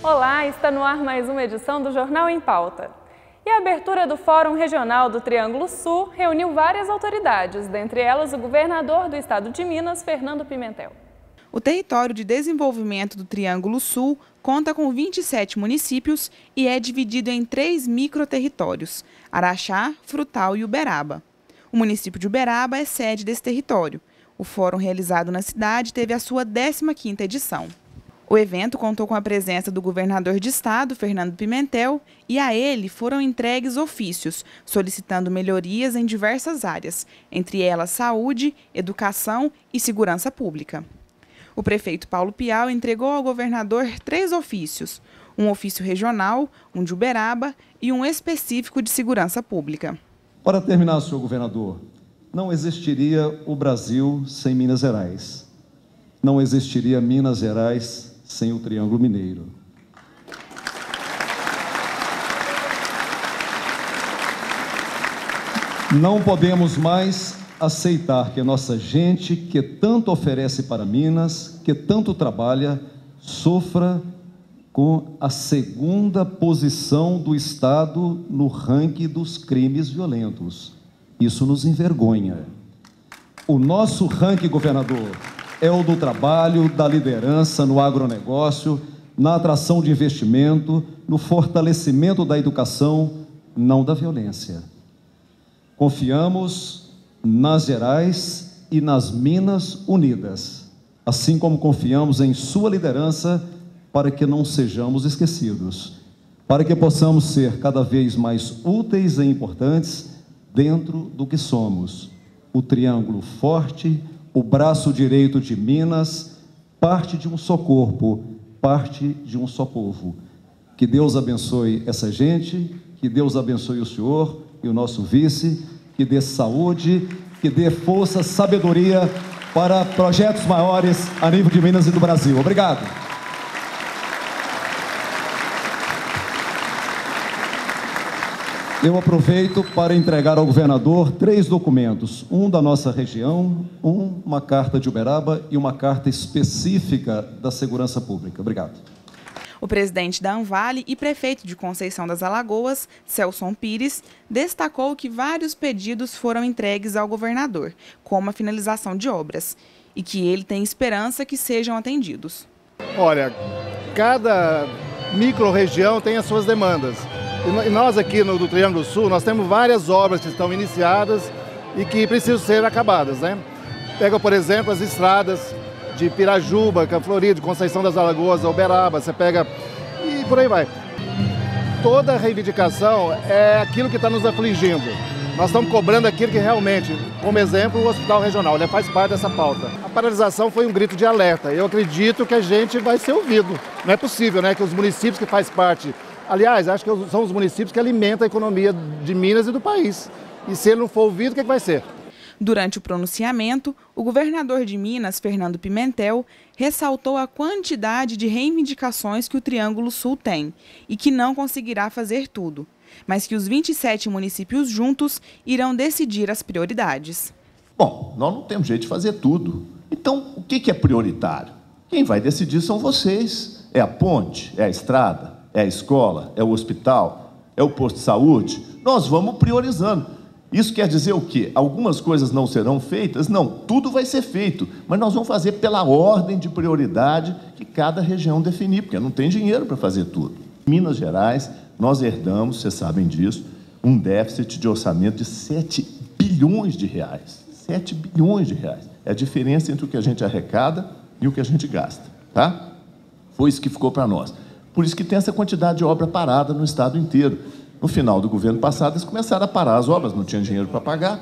Olá, está no ar mais uma edição do Jornal em Pauta. E a abertura do Fórum Regional do Triângulo Sul reuniu várias autoridades, dentre elas o governador do estado de Minas, Fernando Pimentel. O território de desenvolvimento do Triângulo Sul conta com 27 municípios e é dividido em 3 microterritórios: Araxá, Frutal e Uberaba. O município de Uberaba é sede desse território. O fórum realizado na cidade teve a sua 15ª edição. O evento contou com a presença do governador de estado, Fernando Pimentel, e a ele foram entregues ofícios, solicitando melhorias em diversas áreas, entre elas saúde, educação e segurança pública. O prefeito Paulo Pial entregou ao governador 3 ofícios, um ofício regional, um de Uberaba e um específico de segurança pública. Para terminar, senhor governador, não existiria o Brasil sem Minas Gerais. Não existiria Minas Gerais sem o Triângulo Mineiro. Não podemos mais aceitar que a nossa gente, que tanto oferece para Minas, que tanto trabalha, sofra com a 2ª posição do Estado no ranking dos crimes violentos. Isso nos envergonha. O nosso ranking, governador, é o do trabalho, da liderança no agronegócio, na atração de investimento, no fortalecimento da educação, não da violência. Confiamos nas Gerais e nas Minas Unidas, assim como confiamos em sua liderança para que não sejamos esquecidos, para que possamos ser cada vez mais úteis e importantes dentro do que somos, o triângulo forte, o braço direito de Minas, parte de um só corpo, parte de um só povo. Que Deus abençoe essa gente, que Deus abençoe o senhor e o nosso vice, que dê saúde, que dê força, sabedoria para projetos maiores a nível de Minas e do Brasil. Obrigado. Eu aproveito para entregar ao governador 3 documentos, um da nossa região, uma carta de Uberaba e uma carta específica da Segurança Pública. Obrigado. O presidente da Anvale e prefeito de Conceição das Alagoas, Celson Pires, destacou que vários pedidos foram entregues ao governador, como a finalização de obras, e que ele tem esperança que sejam atendidos. Olha, cada micro-região tem as suas demandas. E nós aqui do Triângulo Sul, nós temos várias obras que estão iniciadas e que precisam ser acabadas, né? Pega, por exemplo, as estradas de Pirajuba, Florida, de Conceição das Alagoas, Uberaba, você pega e por aí vai. Toda reivindicação é aquilo que está nos afligindo. Nós estamos cobrando aquilo que realmente, como exemplo, o Hospital Regional, ele faz parte dessa pauta. A paralisação foi um grito de alerta. Eu acredito que a gente vai ser ouvido. Não é possível, né, que os municípios que fazem parte... Aliás, acho que são os municípios que alimentam a economia de Minas e do país. E se ele não for ouvido, o que vai ser? Durante o pronunciamento, o governador de Minas, Fernando Pimentel, ressaltou a quantidade de reivindicações que o Triângulo Sul tem e que não conseguirá fazer tudo, mas que os 27 municípios juntos irão decidir as prioridades. Bom, nós não temos jeito de fazer tudo. Então, o que é prioritário? Quem vai decidir são vocês. É a ponte? É a estrada? É a escola? É o hospital? É o posto de saúde? Nós vamos priorizando. Isso quer dizer o quê? Algumas coisas não serão feitas? Não, tudo vai ser feito, mas nós vamos fazer pela ordem de prioridade que cada região definir, porque não tem dinheiro para fazer tudo. Em Minas Gerais, nós herdamos, vocês sabem disso, um déficit de orçamento de 7 bilhões de reais. 7 bilhões de reais. É a diferença entre o que a gente arrecada e o que a gente gasta, tá? Foi isso que ficou para nós. Por isso que tem essa quantidade de obra parada no estado inteiro. No final do governo passado, eles começaram a parar as obras, não tinha dinheiro para pagar.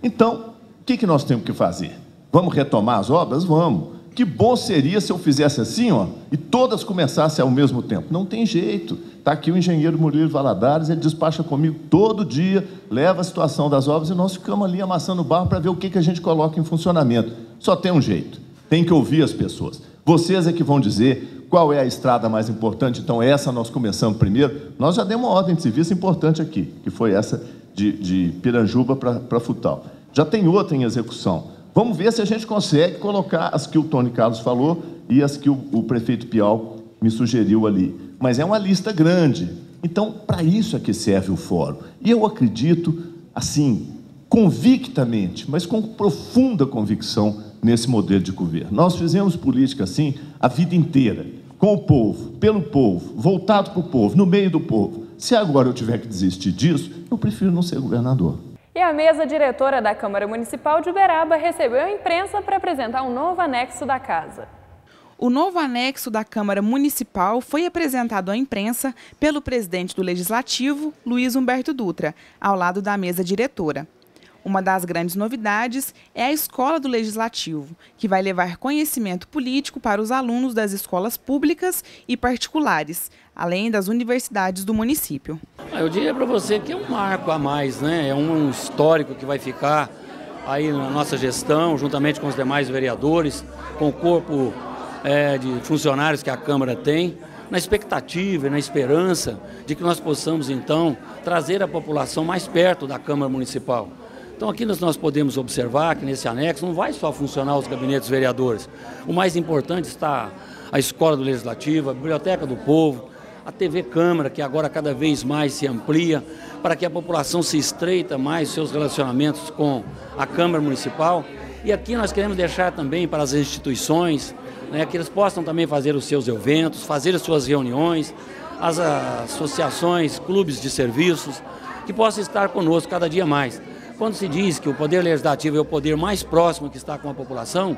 Então, o que nós temos que fazer? Vamos retomar as obras? Vamos. Que bom seria se eu fizesse assim, ó, e todas começassem ao mesmo tempo. Não tem jeito. Está aqui o engenheiro Murilo Valadares, ele despacha comigo todo dia, leva a situação das obras e nós ficamos ali amassando barro para ver o que a gente coloca em funcionamento. Só tem um jeito, tem que ouvir as pessoas. Vocês é que vão dizer qual é a estrada mais importante, então essa nós começamos primeiro. Nós já demos uma ordem de serviço importante aqui, que foi essa de Piranjuba para Frutal. Já tem outra em execução. Vamos ver se a gente consegue colocar as que o Tony Carlos falou e as que o prefeito Pial me sugeriu ali. mas é uma lista grande. Então, para isso é que serve o fórum. E eu acredito, assim, convictamente, mas com profunda convicção nesse modelo de governo. Nós fizemos política assim a vida inteira, com o povo, pelo povo, voltado para o povo, no meio do povo. Se agora eu tiver que desistir disso, eu prefiro não ser governador. E a mesa diretora da Câmara Municipal de Uberaba recebeu a imprensa para apresentar um novo anexo da casa. O novo anexo da Câmara Municipal foi apresentado à imprensa pelo presidente do Legislativo, Luiz Humberto Dutra, ao lado da mesa diretora. Uma das grandes novidades é a Escola do Legislativo, que vai levar conhecimento político para os alunos das escolas públicas e particulares, além das universidades do município. Eu diria para você que é um marco a mais, né? É um histórico que vai ficar aí na nossa gestão, juntamente com os demais vereadores, com o corpo de funcionários que a Câmara tem, na expectativa e na esperança de que nós possamos, então, trazer a população mais perto da Câmara Municipal. Então aqui nós podemos observar que nesse anexo não vai só funcionar os gabinetes vereadores. O mais importante está a Escola do Legislativo, a Biblioteca do Povo, a TV Câmara, que agora cada vez mais se amplia, para que a população se estreita mais seus relacionamentos com a Câmara Municipal. E aqui nós queremos deixar também para as instituições, né, que eles possam também fazer os seus eventos, fazer as suas reuniões, as associações, clubes de serviços, que possam estar conosco cada dia mais. Quando se diz que o Poder Legislativo é o poder mais próximo que está com a população,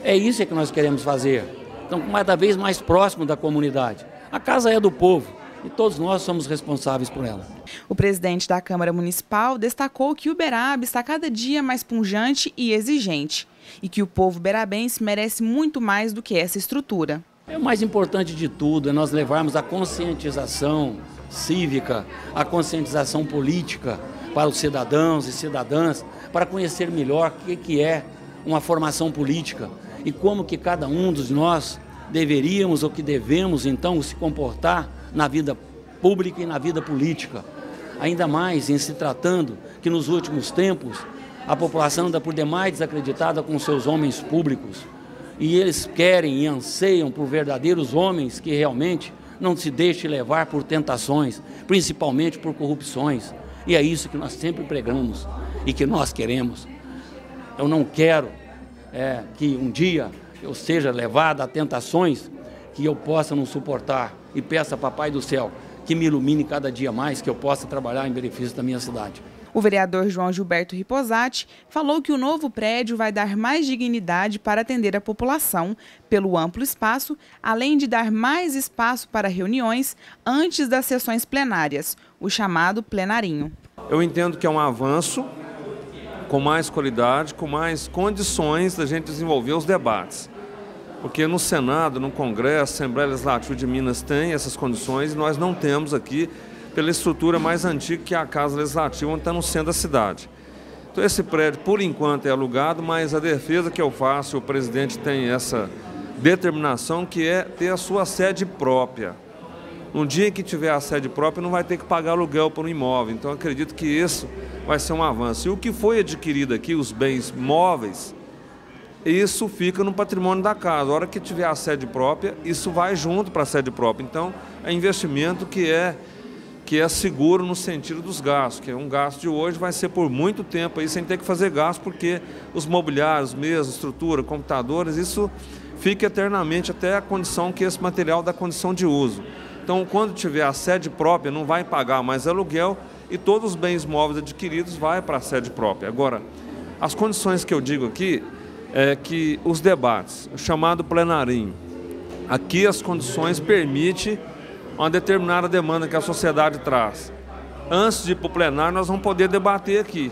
é isso que nós queremos fazer. Então, cada vez mais próximo da comunidade. A casa é do povo e todos nós somos responsáveis por ela. O presidente da Câmara Municipal destacou que Uberaba está cada dia mais pujante e exigente e que o povo uberabense merece muito mais do que essa estrutura. O mais importante de tudo é nós levarmos a conscientização cívica, a conscientização política para os cidadãos e cidadãs, para conhecer melhor o que é uma formação política e como que cada um de nós deveríamos ou que devemos, então, se comportar na vida pública e na vida política. Ainda mais em se tratando que nos últimos tempos a população anda por demais desacreditada com seus homens públicos e eles querem e anseiam por verdadeiros homens que realmente não se deixem levar por tentações, principalmente por corrupções. E é isso que nós sempre pregamos e que nós queremos. Eu não quero que um dia eu seja levado a tentações que eu possa não suportar e peço a Papai do Céu que me ilumine cada dia mais, que eu possa trabalhar em benefício da minha cidade. O vereador João Gilberto Riposati falou que o novo prédio vai dar mais dignidade para atender a população pelo amplo espaço, além de dar mais espaço para reuniões antes das sessões plenárias, o chamado plenarinho. Eu entendo que é um avanço com mais qualidade, com mais condições da gente desenvolver os debates. Porque no Senado, no Congresso, a Assembleia Legislativa de Minas tem essas condições e nós não temos aqui pela estrutura mais antiga que é a Casa Legislativa, onde está no centro da cidade. Então esse prédio, por enquanto, é alugado, mas a defesa que eu faço, o presidente tem essa determinação que é ter a sua sede própria. No dia que tiver a sede própria, não vai ter que pagar aluguel por um imóvel. Então acredito que isso vai ser um avanço. E o que foi adquirido aqui, os bens móveis, isso fica no patrimônio da casa. A hora que tiver a sede própria, isso vai junto para a sede própria. Então é investimento que é seguro no sentido dos gastos, que é um gasto de hoje, vai ser por muito tempo aí sem ter que fazer gasto, porque os mobiliários, mesas, estrutura, computadores, isso fica eternamente até a condição que esse material dá condição de uso. Então, quando tiver a sede própria, não vai pagar mais aluguel e todos os bens móveis adquiridos vai para a sede própria. Agora, as condições que eu digo aqui é que os debates, o chamado plenarinho, aqui as condições permitem uma determinada demanda que a sociedade traz. Antes de ir para o plenário, nós vamos poder debater aqui,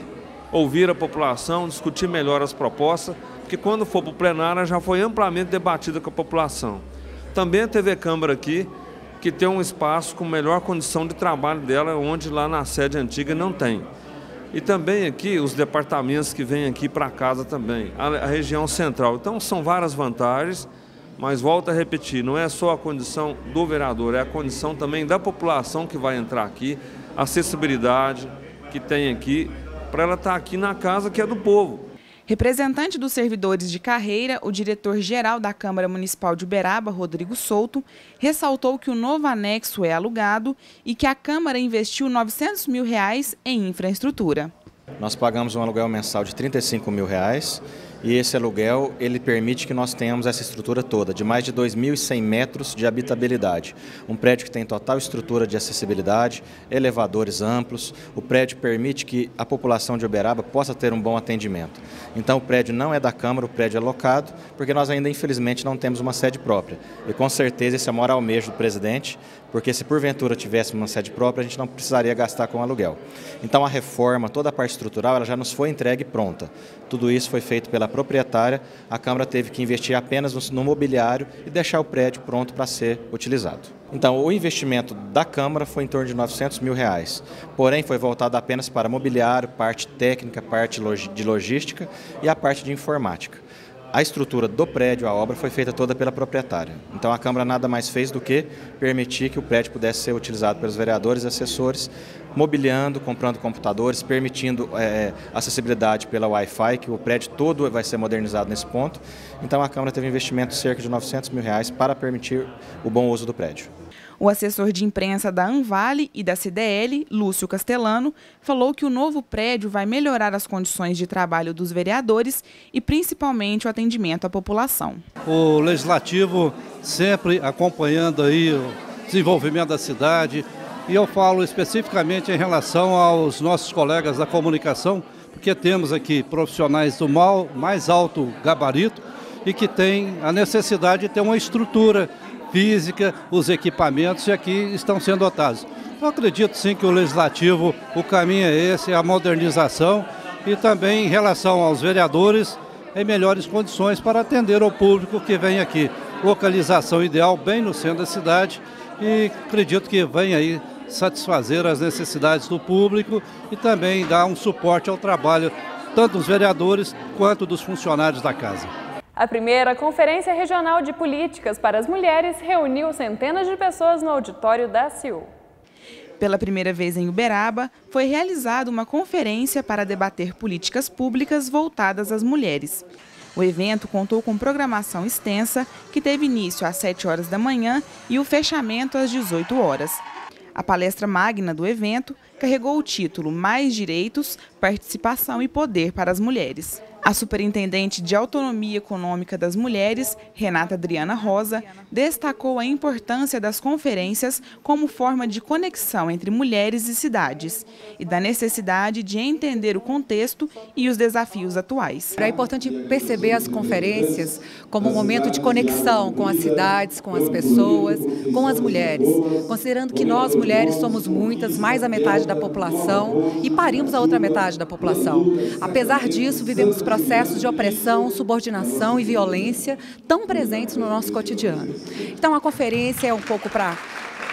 ouvir a população, discutir melhor as propostas, porque quando for para o plenário já foi amplamente debatida com a população. Também a TV Câmara aqui, que tem um espaço com melhor condição de trabalho dela, onde lá na sede antiga não tem. E também aqui os departamentos que vêm aqui para casa também, a região central. Então são várias vantagens. Mas volto a repetir, não é só a condição do vereador, é a condição também da população que vai entrar aqui, a acessibilidade que tem aqui, para ela estar aqui na casa que é do povo. Representante dos servidores de carreira, o diretor-geral da Câmara Municipal de Uberaba, Rodrigo Souto, ressaltou que o novo anexo é alugado e que a Câmara investiu R$ 900 mil em infraestrutura. Nós pagamos um aluguel mensal de R$ 35 mil e esse aluguel ele permite que nós tenhamos essa estrutura toda, de mais de 2.100 metros de habitabilidade. Um prédio que tem total estrutura de acessibilidade, elevadores amplos. O prédio permite que a população de Uberaba possa ter um bom atendimento. Então o prédio não é da Câmara, o prédio é locado, porque nós ainda infelizmente não temos uma sede própria. E com certeza esse é o maior almejo do presidente, porque se porventura tivéssemos uma sede própria, a gente não precisaria gastar com aluguel. Então a reforma, toda a parte estrutural, ela já nos foi entregue pronta. Tudo isso foi feito pela proprietária, a Câmara teve que investir apenas no mobiliário e deixar o prédio pronto para ser utilizado. Então o investimento da Câmara foi em torno de R$ 900 mil, porém foi voltado apenas para mobiliário, parte técnica, parte de logística e a parte de informática. A estrutura do prédio, a obra, foi feita toda pela proprietária. Então a Câmara nada mais fez do que permitir que o prédio pudesse ser utilizado pelos vereadores e assessores, mobiliando, comprando computadores, permitindo acessibilidade pela Wi-Fi, que o prédio todo vai ser modernizado nesse ponto. Então a Câmara teve um investimento de cerca de R$ 900 mil para permitir o bom uso do prédio. O assessor de imprensa da Anvale e da CDL, Lúcio Castellano, falou que o novo prédio vai melhorar as condições de trabalho dos vereadores e principalmente o atendimento à população. O Legislativo sempre acompanhando aí o desenvolvimento da cidade, e eu falo especificamente em relação aos nossos colegas da comunicação, porque temos aqui profissionais do mais alto gabarito e que têm a necessidade de ter uma estrutura física, os equipamentos, e aqui estão sendo dotados. Eu acredito sim que o Legislativo, o caminho é esse, é a modernização, e também em relação aos vereadores, em melhores condições para atender ao público que vem aqui. Localização ideal bem no centro da cidade, e acredito que vem aí satisfazer as necessidades do público e também dar um suporte ao trabalho tanto dos vereadores quanto dos funcionários da casa. A primeira Conferência Regional de Políticas para as Mulheres reuniu centenas de pessoas no auditório da CIU. Pela primeira vez em Uberaba, foi realizada uma conferência para debater políticas públicas voltadas às mulheres. O evento contou com programação extensa, que teve início às 7 horas da manhã e o fechamento às 18 horas. A palestra magna do evento carregou o título Mais Direitos, Participação e Poder para as Mulheres. A superintendente de Autonomia Econômica das Mulheres, Renata Adriana Rosa, destacou a importância das conferências como forma de conexão entre mulheres e cidades e da necessidade de entender o contexto e os desafios atuais. É importante perceber as conferências como um momento de conexão com as cidades, com as pessoas, com as mulheres, considerando que nós mulheres somos muitas, mais da metade da população, e parimos a outra metade da população. Apesar disso, vivemos processos de opressão, subordinação e violência tão presentes no nosso cotidiano. Então a conferência é um pouco para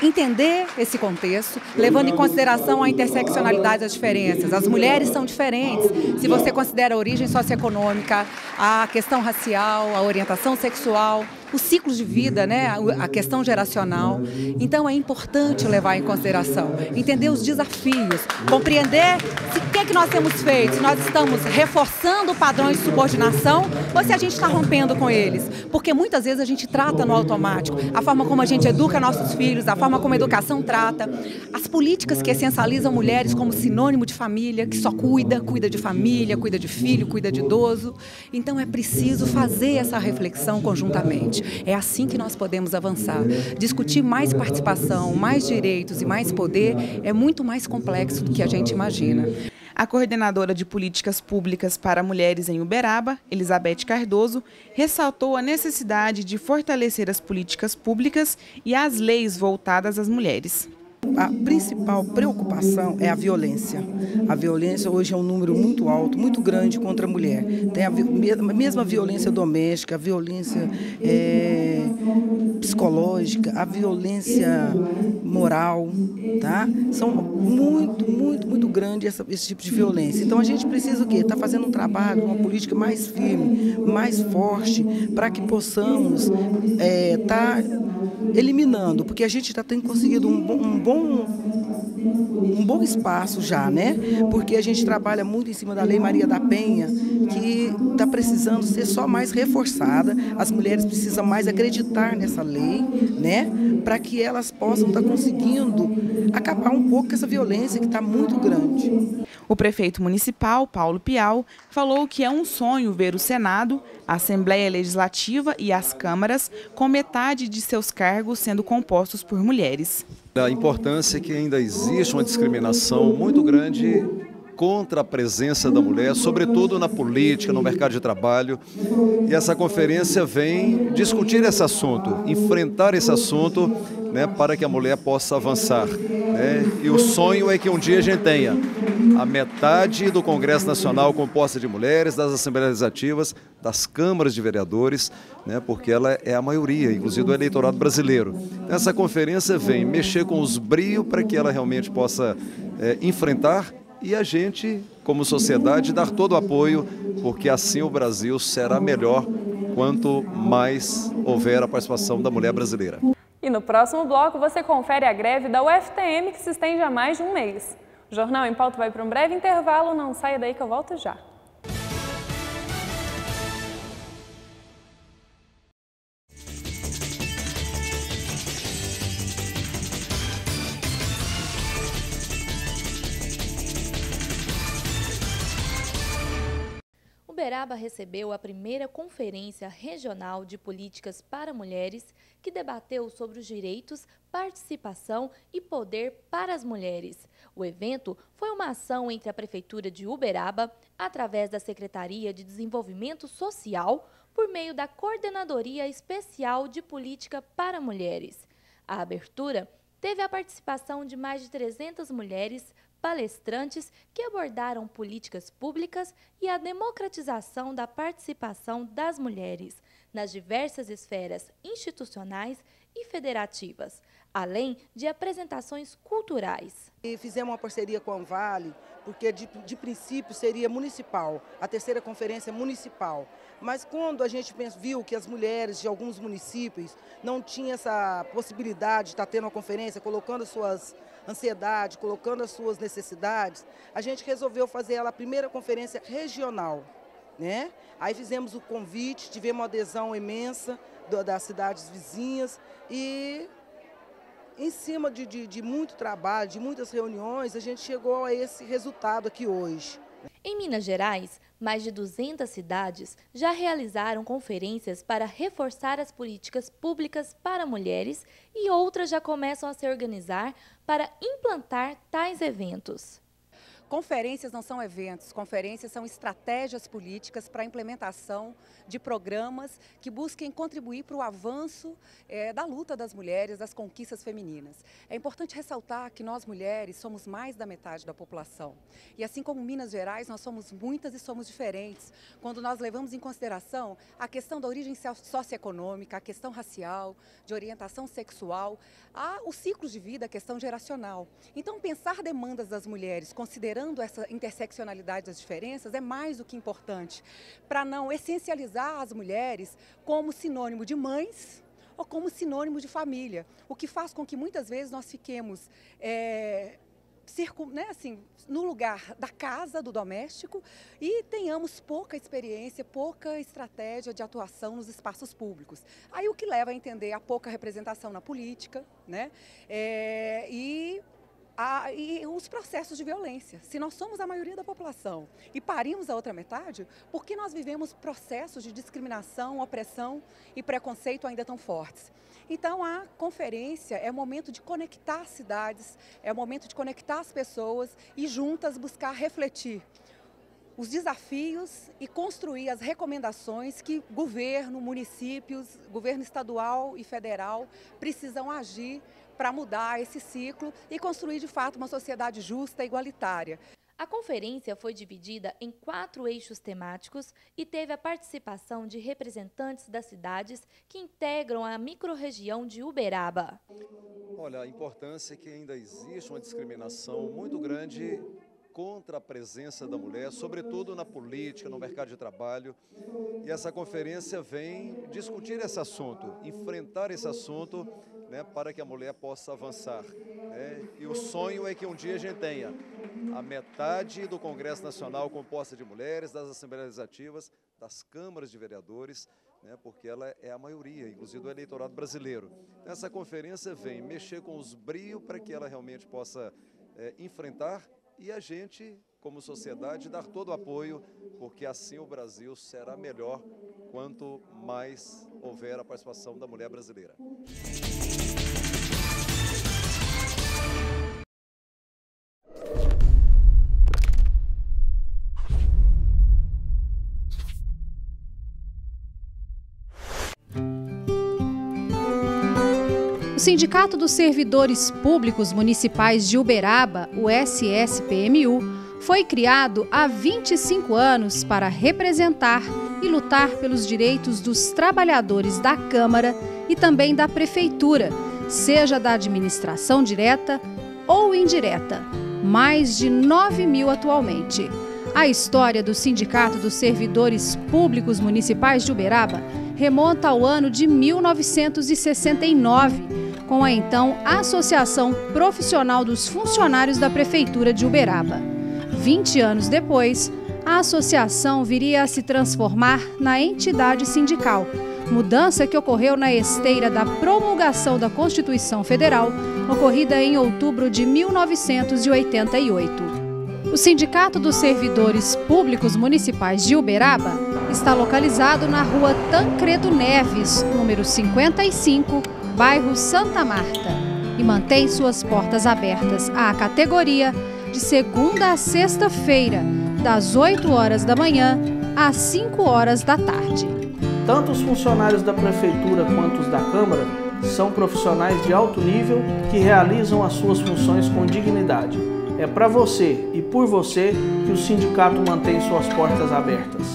entender esse contexto, levando em consideração a interseccionalidade das diferenças. As mulheres são diferentes, se você considera a origem socioeconômica, a questão racial, a orientação sexual, os ciclos de vida, né, a questão geracional. Então é importante levar em consideração, entender os desafios, compreender o que é que nós temos feito, se nós estamos reforçando padrões de subordinação ou se a gente está rompendo com eles. Porque muitas vezes a gente trata no automático, a forma como a gente educa nossos filhos, a forma como a educação trata, as políticas que essencializam mulheres como sinônimo de família, que só cuida de família, cuida de filho, cuida de idoso. Então é preciso fazer essa reflexão conjuntamente. É assim que nós podemos avançar. Discutir mais participação, mais direitos e mais poder é muito mais complexo do que a gente imagina. A coordenadora de políticas públicas para mulheres em Uberaba, Elizabeth Cardoso, ressaltou a necessidade de fortalecer as políticas públicas e as leis voltadas às mulheres. A principal preocupação é a violência. A violência hoje é um número muito alto, muito grande contra a mulher. Tem a mesma violência doméstica, a violência psicológica, a violência moral, tá? São muito grande esse tipo de violência. Então a gente precisa o quê? Tá fazendo um trabalho, uma política mais firme, mais forte, para que possamos tá eliminando, porque a gente tem conseguido um bom um bom espaço já, né? Porque a gente trabalha muito em cima da Lei Maria da Penha, que está precisando ser só mais reforçada. As mulheres precisam mais acreditar nessa lei, né? Para que elas possam estar conseguindo acabar um pouco com essa violência que está muito grande. O prefeito municipal, Paulo Pial, falou que é um sonho ver o Senado, a Assembleia Legislativa e as câmaras com metade de seus cargos sendo compostos por mulheres. A importância é que ainda existe uma discriminação muito grande contra a presença da mulher, sobretudo na política, no mercado de trabalho. E essa conferência vem discutir esse assunto, enfrentar esse assunto, né, para que a mulher possa avançar. Né? E o sonho é que um dia a gente tenha a metade do Congresso Nacional composta de mulheres, das Assembleias Legislativas, das câmaras de vereadores, né, porque ela é a maioria, inclusive do eleitorado brasileiro. Essa conferência vem mexer com os brios para que ela realmente possa enfrentar e a gente, como sociedade, dar todo o apoio, porque assim o Brasil será melhor quanto mais houver a participação da mulher brasileira. E no próximo bloco você confere a greve da UFTM, que se estende há mais de um mês. O Jornal em Pauta vai para um breve intervalo, não saia daí que eu volto já. Uberaba recebeu a primeira Conferência Regional de Políticas para Mulheres, que debateu sobre os direitos, participação e poder para as mulheres. O evento foi uma ação entre a Prefeitura de Uberaba, através da Secretaria de Desenvolvimento Social, por meio da Coordenadoria Especial de Política para Mulheres. A abertura teve a participação de mais de 300 mulheres palestrantes que abordaram políticas públicas e a democratização da participação das mulheres nas diversas esferas institucionais e federativas, além de apresentações culturais. E fizemos uma parceria com a Anvale, porque de princípio seria municipal, a terceira conferência municipal. Mas quando a gente viu que as mulheres de alguns municípios não tinham essa possibilidade de estar tendo uma conferência, colocando as suas ansiedades, colocando as suas necessidades, a gente resolveu fazer ela a primeira conferência regional, né? Aí fizemos o convite, tivemos uma adesão imensa das cidades vizinhas e em cima de muito trabalho, de muitas reuniões, a gente chegou a esse resultado aqui hoje. Em Minas Gerais, mais de 200 cidades já realizaram conferências para reforçar as políticas públicas para mulheres e outras já começam a se organizar para implantar tais eventos. Conferências não são eventos, conferências são estratégias políticas para a implementação de programas que busquem contribuir para o avanço da luta das mulheres, das conquistas femininas. É importante ressaltar que nós mulheres somos mais da metade da população. E assim como Minas Gerais, nós somos muitas e somos diferentes. Quando nós levamos em consideração a questão da origem socioeconômica, a questão racial, de orientação sexual, o ciclo de vida, a questão geracional. Então, pensar demandas das mulheres, considerando essa interseccionalidade das diferenças, é mais do que importante para não essencializar as mulheres como sinônimo de mães ou como sinônimo de família, o que faz com que muitas vezes nós fiquemos no lugar da casa, do doméstico, e tenhamos pouca experiência, pouca estratégia de atuação nos espaços públicos. Aí o que leva a entender a pouca representação na política, né? E os processos de violência. Se nós somos a maioria da população e parimos a outra metade, por que nós vivemos processos de discriminação, opressão e preconceito ainda tão fortes? Então, a conferência é o momento de conectar as cidades, é o momento de conectar as pessoas e juntas buscar refletir os desafios e construir as recomendações que governo, municípios, governo estadual e federal precisam agir para mudar esse ciclo e construir, de fato, uma sociedade justa e igualitária. A conferência foi dividida em 4 eixos temáticos e teve a participação de representantes das cidades que integram a microrregião de Uberaba. Olha, a importância é que ainda existe uma discriminação muito grande contra a presença da mulher, sobretudo na política, no mercado de trabalho. E essa conferência vem discutir esse assunto, enfrentar esse assunto, né, para que a mulher possa avançar. E o sonho é que um dia a gente tenha a metade do Congresso Nacional composta de mulheres, das Assembleias Legislativas, das câmaras de vereadores, né, porque ela é a maioria, inclusive do eleitorado brasileiro. Essa conferência vem mexer com os brios para que ela realmente possa enfrentar e a gente, como sociedade, dar todo o apoio, porque assim o Brasil será melhor quanto mais houver a participação da mulher brasileira. O Sindicato dos Servidores Públicos Municipais de Uberaba, o SSPMU, foi criado há 25 anos para representar e lutar pelos direitos dos trabalhadores da Câmara e também da Prefeitura, seja da administração direta ou indireta. Mais de 9.000 atualmente. A história do Sindicato dos Servidores Públicos Municipais de Uberaba remonta ao ano de 1969, com a então Associação Profissional dos Funcionários da Prefeitura de Uberaba. 20 anos depois, a associação viria a se transformar na entidade sindical, mudança que ocorreu na esteira da promulgação da Constituição Federal, ocorrida em outubro de 1988. O Sindicato dos Servidores Públicos Municipais de Uberaba está localizado na rua Tancredo Neves, número 55, bairro Santa Marta, e mantém suas portas abertas à categoria de segunda a sexta-feira, das 8 horas da manhã às 5 horas da tarde. Tanto os funcionários da Prefeitura quanto os da Câmara são profissionais de alto nível que realizam as suas funções com dignidade. É para você e por você que o sindicato mantém suas portas abertas.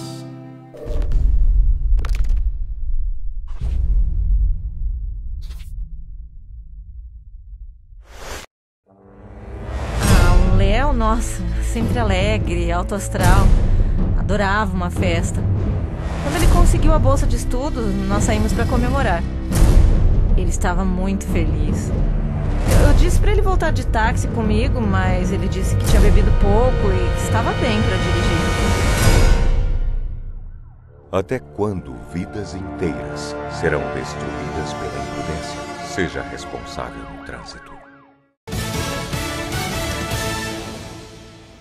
Léo, nossa, sempre alegre, alto astral, adorava uma festa. Quando ele conseguiu a bolsa de estudo, nós saímos para comemorar. Ele estava muito feliz. Eu disse para ele voltar de táxi comigo, mas ele disse que tinha bebido pouco e que estava bem para dirigir. Até quando vidas inteiras serão destruídas pela imprudência? Seja responsável no trânsito.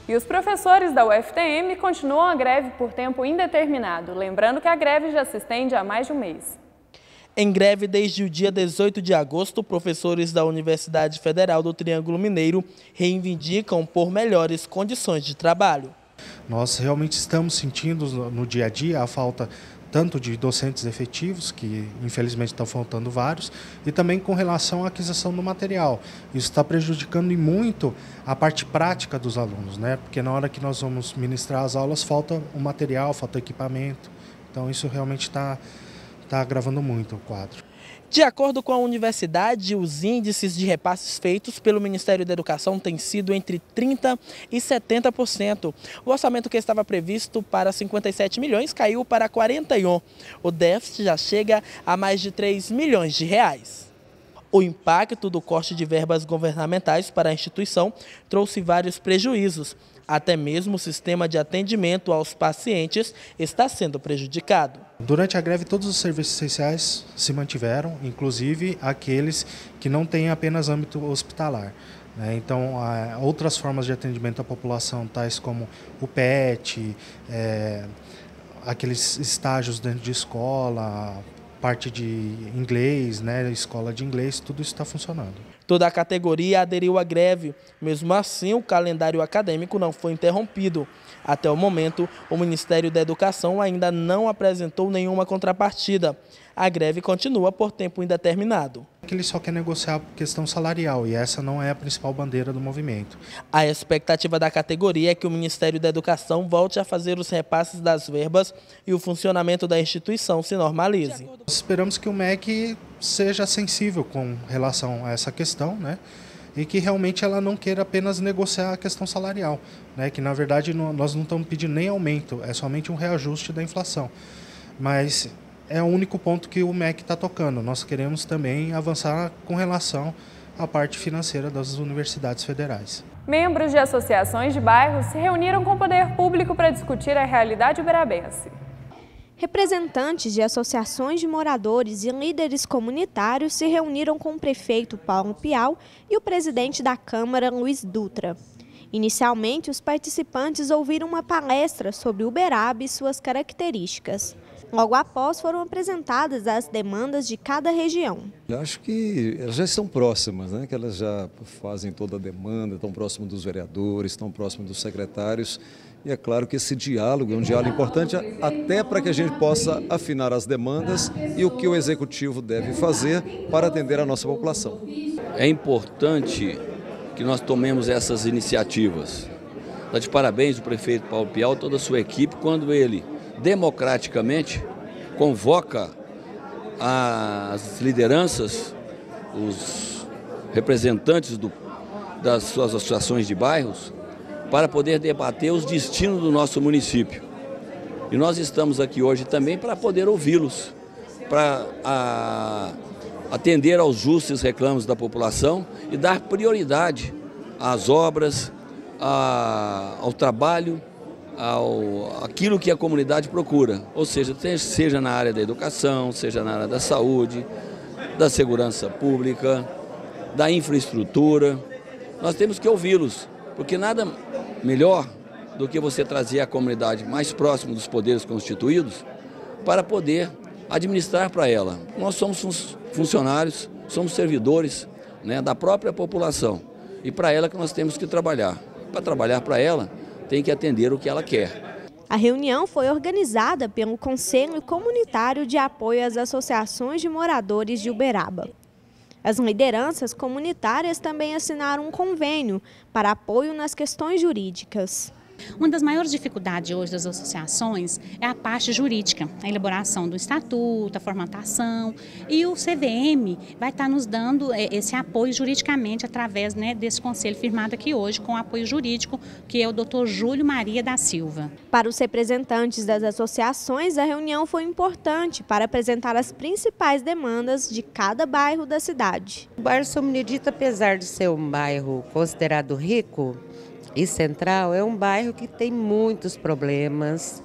E os professores da UFTM continuam a greve por tempo indeterminado, lembrando que a greve já se estende há mais de um mês. Em greve desde o dia 18 de agosto, professores da Universidade Federal do Triângulo Mineiro reivindicam por melhores condições de trabalho. Nós realmente estamos sentindo no dia a dia a falta tanto de docentes efetivos, que infelizmente estão faltando vários, e também com relação à aquisição do material. Isso está prejudicando muito a parte prática dos alunos, né? Porque na hora que nós vamos ministrar as aulas falta o material, falta o equipamento. Então isso realmente está agravando muito o quadro. De acordo com a universidade, os índices de repasses feitos pelo Ministério da Educação têm sido entre 30% e 70%. O orçamento que estava previsto para 57 milhões caiu para 41. O déficit já chega a mais de 3 milhões de reais. O impacto do corte de verbas governamentais para a instituição trouxe vários prejuízos. Até mesmo o sistema de atendimento aos pacientes está sendo prejudicado. Durante a greve, todos os serviços essenciais se mantiveram, inclusive aqueles que não têm apenas âmbito hospitalar. Então, outras formas de atendimento à população, tais como o PET, aqueles estágios dentro de escola, parte de inglês, escola de inglês, tudo isso está funcionando. Toda a categoria aderiu à greve. Mesmo assim, o calendário acadêmico não foi interrompido. Até o momento, o Ministério da Educação ainda não apresentou nenhuma contrapartida. A greve continua por tempo indeterminado. Ele só quer negociar a questão salarial e essa não é a principal bandeira do movimento. A expectativa da categoria é que o Ministério da Educação volte a fazer os repasses das verbas e o funcionamento da instituição se normalize. Esperamos que o MEC seja sensível com relação a essa questão, e que realmente ela não queira apenas negociar a questão salarial, né? Que na verdade nós não estamos pedindo nem aumento, é somente um reajuste da inflação. Mas é o único ponto que o MEC está tocando. Nós queremos também avançar com relação à parte financeira das universidades federais. Membros de associações de bairros se reuniram com o poder público para discutir a realidade uberabense. Representantes de associações de moradores e líderes comunitários se reuniram com o prefeito Paulo Pial e o presidente da Câmara, Luiz Dutra. Inicialmente, os participantes ouviram uma palestra sobre Uberaba e suas características. Logo após, foram apresentadas as demandas de cada região. Eu acho que elas já estão próximas, né? Que elas já fazem toda a demanda, estão próximos dos vereadores, estão próximos dos secretários. E é claro que esse diálogo é um diálogo importante até para que a gente possa afinar as demandas e o que o Executivo deve fazer para atender a nossa população. É importante que nós tomemos essas iniciativas. Dá de parabéns o prefeito Paulo Pial e toda a sua equipe quando ele democraticamente convoca as lideranças, os representantes das suas associações de bairros, para poder debater os destinos do nosso município. E nós estamos aqui hoje também para poder ouvi-los, para atender aos justos reclamos da população e dar prioridade às obras, ao trabalho, aquilo que a comunidade procura, ou seja, seja na área da educação, seja na área da saúde, da segurança pública, da infraestrutura. Nós temos que ouvi-los, porque nada melhor do que você trazer a comunidade mais próxima dos poderes constituídos para poder administrar para ela. Nós somos funcionários, somos servidores, né, da própria população e para ela que nós temos que trabalhar. Para trabalhar para ela, tem que atender o que ela quer. A reunião foi organizada pelo Conselho Comunitário de Apoio às Associações de Moradores de Uberaba. As lideranças comunitárias também assinaram um convênio para apoio nas questões jurídicas. Uma das maiores dificuldades hoje das associações é a parte jurídica, a elaboração do estatuto, a formatação, e o CVM vai estar nos dando esse apoio juridicamente através, né, desse conselho firmado aqui hoje com o apoio jurídico, que é o Dr. Júlio Maria da Silva. Para os representantes das associações, a reunião foi importante para apresentar as principais demandas de cada bairro da cidade. O bairro São Benedito, apesar de ser um bairro considerado rico e central, é um bairro que tem muitos problemas,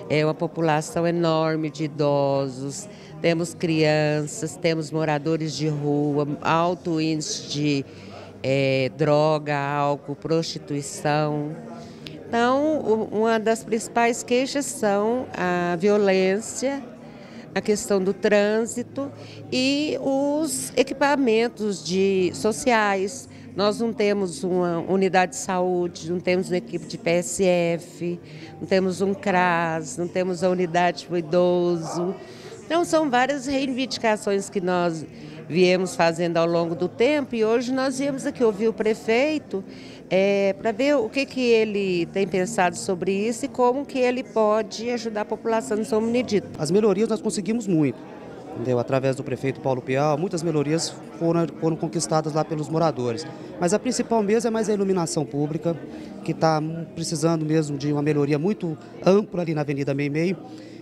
é uma população enorme de idosos, temos crianças, temos moradores de rua, alto índice de droga, álcool, prostituição. Então, uma das principais queixas são a violência, a questão do trânsito e os equipamentos sociais. Nós não temos uma unidade de saúde, não temos uma equipe de PSF, não temos um CRAS, não temos a unidade para o idoso. Então, são várias reivindicações que nós viemos fazendo ao longo do tempo e hoje nós viemos aqui ouvir o prefeito para ver o que ele tem pensado sobre isso e como que ele pode ajudar a população de São Benedito. As melhorias nós conseguimos muito. Entendeu? Através do prefeito Paulo Pial, muitas melhorias foram conquistadas lá pelos moradores. Mas a principal mesmo é mais a iluminação pública, que está precisando mesmo de uma melhoria muito ampla ali na Avenida Meimei,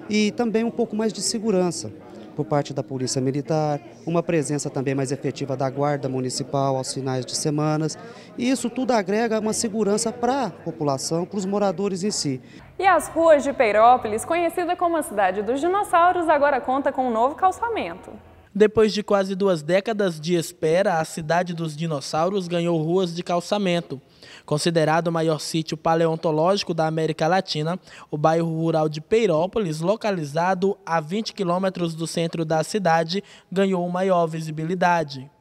e também um pouco mais de segurança por parte da Polícia Militar, uma presença também mais efetiva da Guarda Municipal aos finais de semanas. E isso tudo agrega uma segurança para a população, para os moradores em si. E as ruas de Peirópolis, conhecida como a cidade dos dinossauros, agora conta com um novo calçamento. Depois de quase 2 décadas de espera, a cidade dos dinossauros ganhou ruas de calçamento. Considerado o maior sítio paleontológico da América Latina, o bairro rural de Peirópolis, localizado a 20 quilômetros do centro da cidade, ganhou maior visibilidade.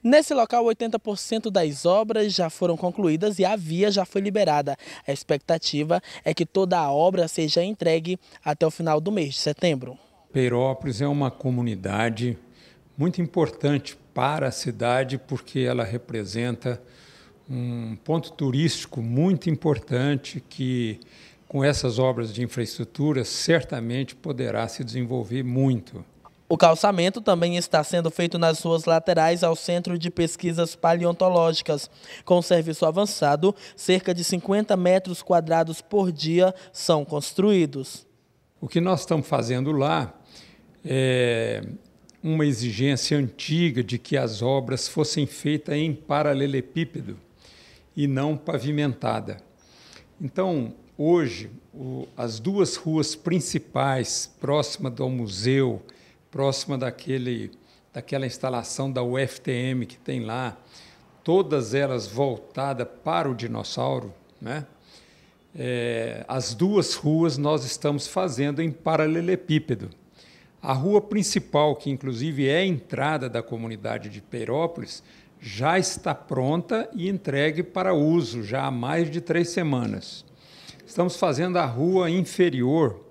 Nesse local, 80% das obras já foram concluídas e a via já foi liberada. A expectativa é que toda a obra seja entregue até o final do mês de setembro. Peirópolis é uma comunidade muito importante para a cidade porque ela representa um ponto turístico muito importante que, com essas obras de infraestrutura, certamente poderá se desenvolver muito. O calçamento também está sendo feito nas ruas laterais ao Centro de Pesquisas Paleontológicas. Com serviço avançado, cerca de 50 metros quadrados por dia são construídos. O que nós estamos fazendo lá é uma exigência antiga de que as obras fossem feitas em paralelepípedo e não pavimentada. Então, hoje, as duas ruas principais, próximas do museu, próxima daquela instalação da UFTM que tem lá, todas elas voltadas para o dinossauro, né? As duas ruas nós estamos fazendo em paralelepípedo. A rua principal, que inclusive é a entrada da comunidade de Peirópolis, já está pronta e entregue para uso já há mais de 3 semanas. Estamos fazendo a rua inferior,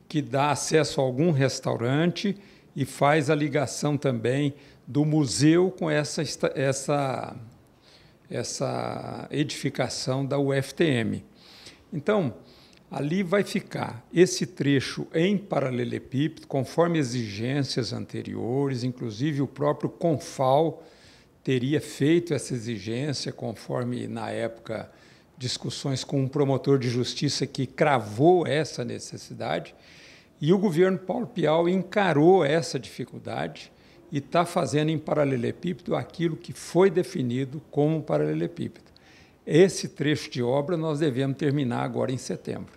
que dá acesso a algum restaurante e faz a ligação também do museu com essa edificação da UFTM. Então, ali vai ficar esse trecho em paralelepípedo, conforme exigências anteriores, inclusive o próprio Confal teria feito essa exigência, conforme, na época, discussões com um promotor de justiça que cravou essa necessidade, e o governo Paulo Pial encarou essa dificuldade e está fazendo em paralelepípedo aquilo que foi definido como paralelepípedo. Esse trecho de obra nós devemos terminar agora em setembro.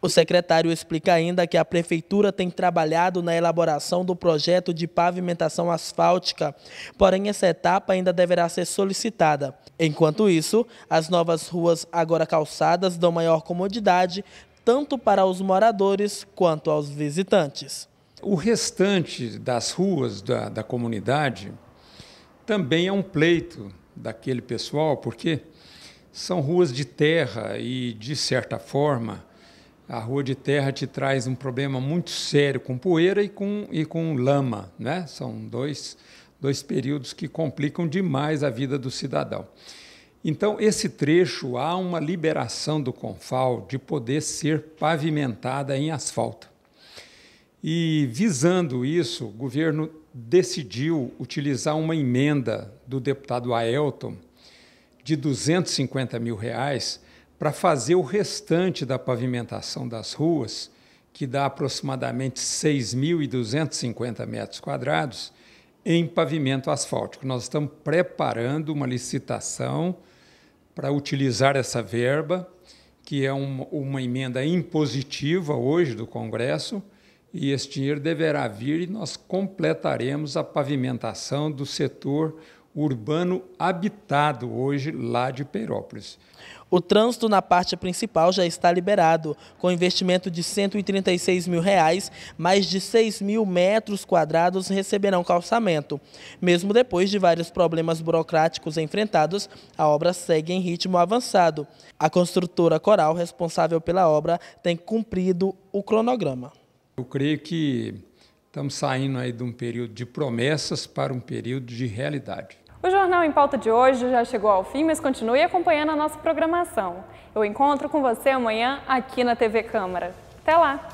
O secretário explica ainda que a Prefeitura tem trabalhado na elaboração do projeto de pavimentação asfáltica, porém essa etapa ainda deverá ser solicitada. Enquanto isso, as novas ruas agora calçadas dão maior comodidade tanto para os moradores quanto aos visitantes. O restante das ruas da comunidade também é um pleito daquele pessoal, porque são ruas de terra e, de certa forma, a rua de terra te traz um problema muito sério com poeira e com lama, né? São dois períodos que complicam demais a vida do cidadão. Então, esse trecho, há uma liberação do Confal de poder ser pavimentada em asfalto. E, visando isso, o governo decidiu utilizar uma emenda do deputado Aelton de R$250 mil para fazer o restante da pavimentação das ruas, que dá aproximadamente 6.250 metros quadrados, em pavimento asfáltico. Nós estamos preparando uma licitação para utilizar essa verba, que é uma emenda impositiva hoje do Congresso, e esse dinheiro deverá vir e nós completaremos a pavimentação do setor urbano habitado hoje lá de Peirópolis. O trânsito na parte principal já está liberado, com investimento de R$136 mil, mais de 6 mil metros quadrados receberão calçamento. Mesmo depois de vários problemas burocráticos enfrentados, a obra segue em ritmo avançado. A construtora Coral, responsável pela obra, tem cumprido o cronograma. Eu creio que estamos saindo aí de um período de promessas para um período de realidade. O Jornal em Pauta de hoje já chegou ao fim, mas continue acompanhando a nossa programação. Eu encontro com você amanhã aqui na TV Câmara. Até lá!